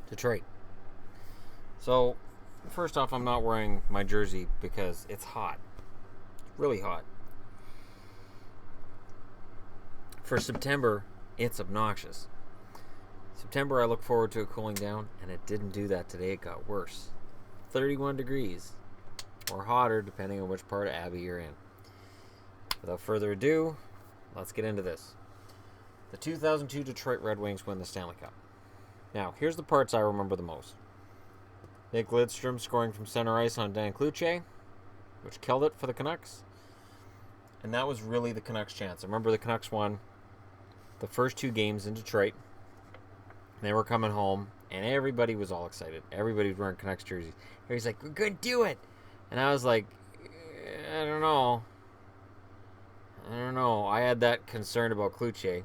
Detroit. So, first off, I'm not wearing my jersey because it's hot. Really hot. For September, it's obnoxious. September, I look forward to it cooling down, and it didn't do that today. It got worse. 31 degrees, or hotter, depending on which part of Abbey you're in. Without further ado, let's get into this. The 2002 Detroit Red Wings win the Stanley Cup. Now, here's the parts I remember the most. Nick Lidstrom scoring from center ice on Dan Cloutier, which killed it for the Canucks. And that was really the Canucks' chance. I remember the Canucks won the first two games in Detroit. They were coming home, and everybody was all excited. Everybody was wearing Canucks jerseys. Everybody's like, we're going to do it. And I was like, I don't know. I had that concern about Cloutier.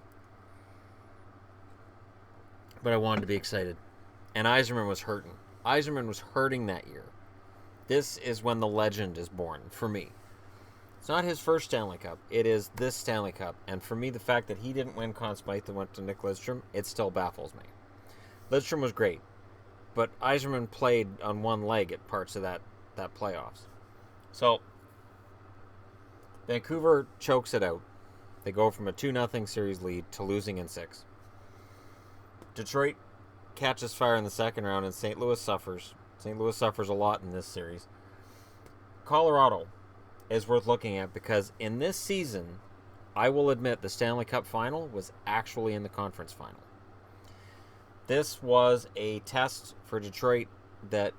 But I wanted to be excited. And Yzerman was hurting. Yzerman was hurting that year. This is when the legend is born, for me. It's not his first Stanley Cup. It is this Stanley Cup. And for me, the fact that he didn't win Conn Smythe and went to Nick Lidstrom, it still baffles me. Lidstrom was great. But Yzerman played on one leg at parts of that playoffs. So, Vancouver chokes it out. They go from a 2-0 series lead to losing in 6. Detroit catches fire in the second round, and St. Louis suffers. St. Louis suffers a lot in this series. Colorado is worth looking at because in this season, I will admit the Stanley Cup final was actually in the conference final. This was a test for Detroit that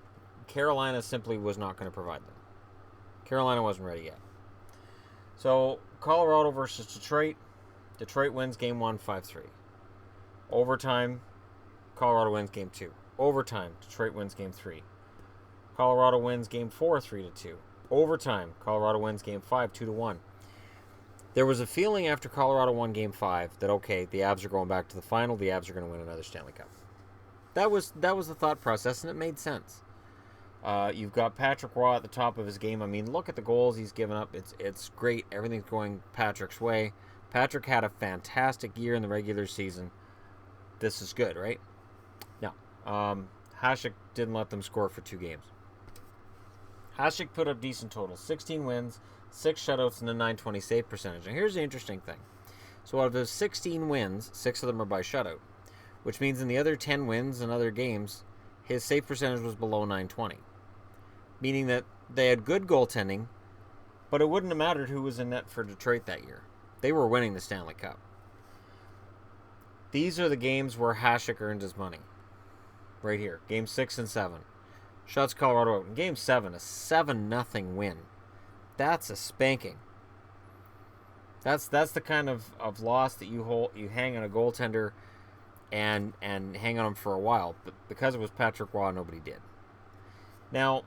Carolina simply was not going to provide them. Carolina wasn't ready yet. So, Colorado versus Detroit. Detroit wins game 1, 5-3. Overtime, Colorado wins game 2. Overtime, Detroit wins game 3. Colorado wins game 4, 3-2. Overtime, Colorado wins game 5, 2-1. There was a feeling after Colorado won game 5 that, okay, the Avs are going back to the final. The Avs are going to win another Stanley Cup. That was the thought process, and it made sense. You've got Patrick Roy at the top of his game. I mean, look at the goals he's given up. It's great. Everything's going Patrick's way. Patrick had a fantastic year in the regular season. This is good, right? No. Hasek didn't let them score for 2 games. Hasek put up decent totals. 16 wins, 6 shutouts, and a .920 save percentage. And here's the interesting thing. So out of those 16 wins, 6 of them are by shutout, which means in the other 10 wins and other games, his save percentage was below .920. Meaning that they had good goaltending, but it wouldn't have mattered who was in net for Detroit that year. They were winning the Stanley Cup. These are the games where Hasek earned his money. Right here. Game 6 and 7. Shuts Colorado out. In Game 7, a 7-0 win. That's a spanking. That's the kind of loss that you hang on a goaltender and hang on him for a while. But because it was Patrick Roy, nobody did. Now,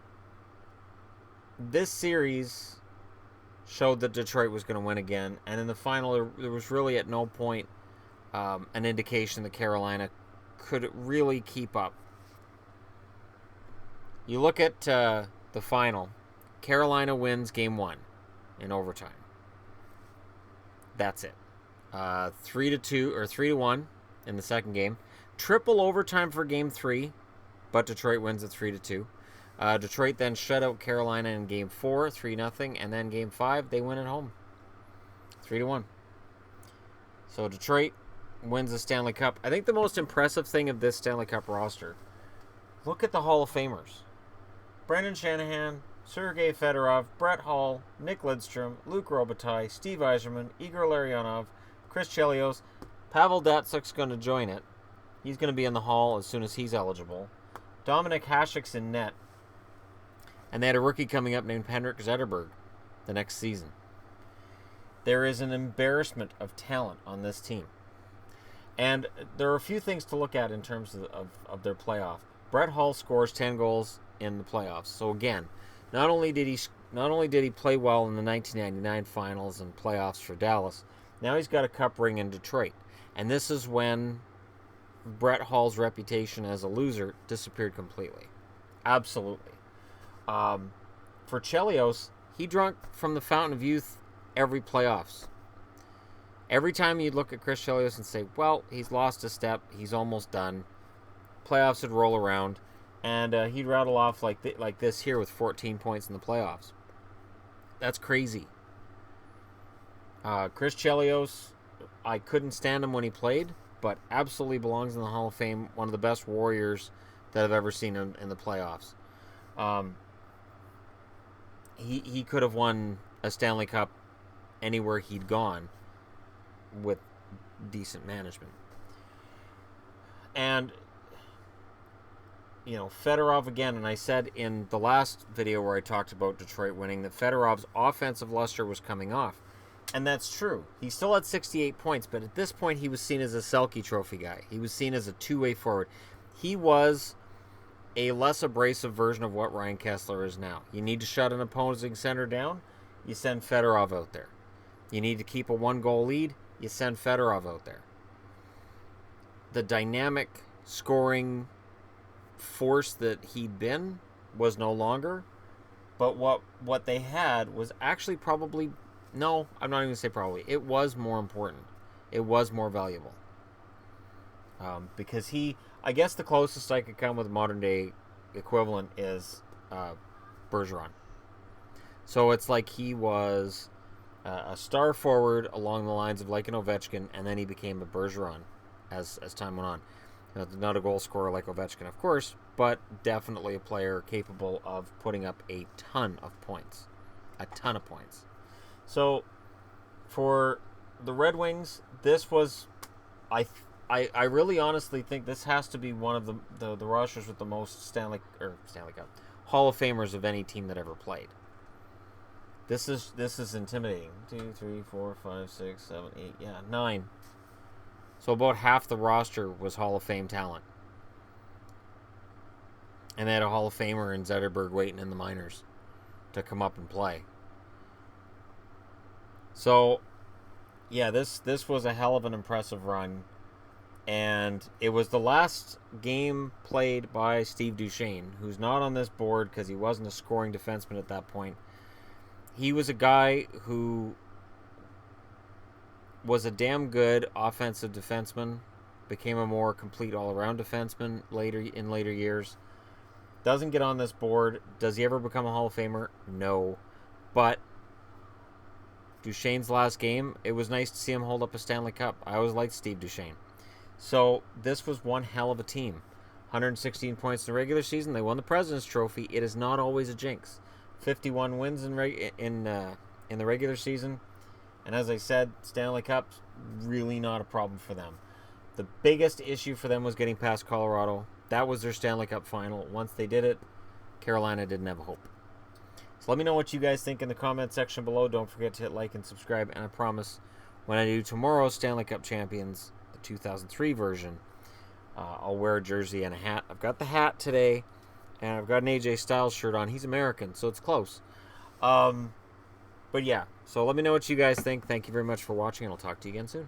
this series showed that Detroit was going to win again. And in the final, there was really at no point an indication that Carolina could really keep up. You look at the final. Carolina wins game 1 in overtime. That's it. 3-2 or 3-1 in the second game. Triple overtime for game 3, but Detroit wins at 3-2. Detroit then shut out Carolina in game 4, 3-0, and then game 5 they win at home, 3-1. So Detroit wins the Stanley Cup. I think the most impressive thing of this Stanley Cup roster, look at the Hall of Famers. Brendan Shanahan, Sergei Fedorov, Brett Hull, Nick Lidstrom, Luc Robitaille, Steve Yzerman, Igor Larionov, Chris Chelios. Pavel Datsyuk's going to join it. He's going to be in the Hall as soon as he's eligible. Dominic Hasek's in net. And they had a rookie coming up named Henrik Zetterberg the next season. There is an embarrassment of talent on this team. And there are a few things to look at in terms of their playoff. Brett Hull scores 10 goals in the playoffs. So again, not only did he play well in the 1999 finals and playoffs for Dallas, now he's got a cup ring in Detroit. And this is when Brett Hull's reputation as a loser disappeared completely. Absolutely. For Chelios, he drunk from the fountain of youth every playoffs. Every time you'd look at Chris Chelios and say, well, he's lost a step, he's almost done. playoffs would roll around, and he'd rattle off like this here with 14 points in the playoffs. That's crazy. Chris Chelios, I couldn't stand him when he played, but absolutely belongs in the Hall of Fame. One of the best Warriors that I've ever seen in the playoffs. He could have won a Stanley Cup anywhere he'd gone with decent management. And, Fedorov again, and I said in the last video where I talked about Detroit winning that Fedorov's offensive luster was coming off. And that's true. He still had 68 points, but at this point he was seen as a Selke Trophy guy. He was seen as a two-way forward. He was a less abrasive version of what Ryan Kessler is now. You need to shut an opposing center down, you send Fedorov out there. You need to keep a one-goal lead, you send Fedorov out there. The dynamic scoring force that he'd been was no longer, but what they had was actually probably, no, I'm not even going to say probably, it was more important. It was more valuable. Because I guess the closest I could come with a modern day equivalent is Bergeron. So it's like he was a star forward along the lines of like an Ovechkin, and then he became a Bergeron as time went on. Not a goal scorer like Ovechkin, of course, but definitely a player capable of putting up a ton of points. A ton of points. So for the Red Wings, this was, I really honestly think this has to be one of the rosters with the most Stanley Cup Hall of Famers of any team that ever played. This is intimidating. 2, 3, 4, 5, 6, 7, 8, 9. So about half the roster was Hall of Fame talent. And they had a Hall of Famer in Zetterberg waiting in the minors to come up and play. So, yeah, this was a hell of an impressive run. And it was the last game played by Steve Duchesne, who's not on this board because he wasn't a scoring defenseman at that point. He was a guy who was a damn good offensive defenseman, became a more complete all-around defenseman in later years. Doesn't get on this board. Does he ever become a Hall of Famer? No. But Duchesne's last game, it was nice to see him hold up a Stanley Cup. I always liked Steve Duchesne. So this was one hell of a team. 116 points in the regular season. They won the President's Trophy. It is not always a jinx. 51 wins in the regular season. And as I said, Stanley Cup's really not a problem for them. The biggest issue for them was getting past Colorado. That was their Stanley Cup final. Once they did it, Carolina didn't have a hope. So let me know what you guys think in the comment section below. Don't forget to hit like and subscribe. And I promise when I do tomorrow's Stanley Cup Champions, the 2003 version, I'll wear a jersey and a hat. I've got the hat today, and I've got an AJ Styles shirt on. He's American, so it's close. But yeah, so let me know what you guys think. Thank you very much for watching, and I'll talk to you again soon.